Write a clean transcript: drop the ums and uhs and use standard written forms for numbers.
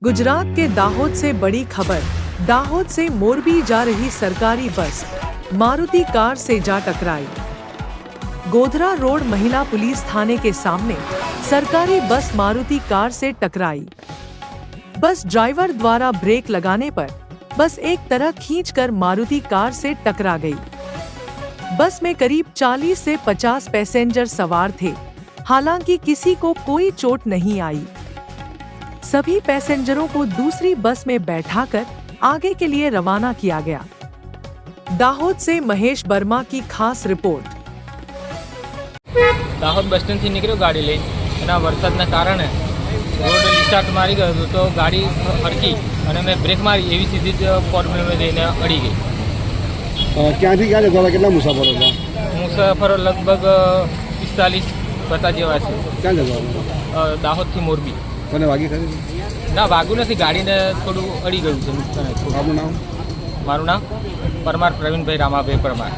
गुजरात के दाहोद से बड़ी खबर। दाहोद से मोरबी जा रही सरकारी बस मारुति कार से जा टकराई। गोधरा रोड महिला पुलिस थाने के सामने सरकारी बस मारुति कार से टकराई। बस ड्राइवर द्वारा ब्रेक लगाने पर बस एक तरफ खींचकर मारुति कार से टकरा गई। बस में करीब 40 से 50 पैसेंजर सवार थे। हालांकि किसी को कोई चोट नहीं आई। सभी पैसेंजरों को दूसरी बस में बैठाकर आगे के लिए रवाना किया गया। दाहोद से महेश वर्मा की खास रिपोर्ट। दाहोद बस स्टेન્ડ થી નીકળ્યો ગાડી લઈને એના વરસાદના કારણે રોડ રિસ્ટાર્ટ મારી ગયો તો ગાડી અડકી અને મેં બ્રેક મારી એવી સીધી જ ફોર્મ્યુલામાં જઈને અડી ગઈ। ક્યાંથી ક્યાં જતા હતા? કેટલા મુસાફરો હતા? મુસાફરો લગભગ 45-50 જેવા છે। ક્યાં જતા હતા? દાહોદથી મોરબી। કોને વાગી ખરી? ના વાગ્યું નથી, ગાડીને થોડું અડી ગયું છે, નુકસાન. આપનું નામ? મારું નામ પરમાર પ્રવીણભાઈ રામાભાઈ પરમાર।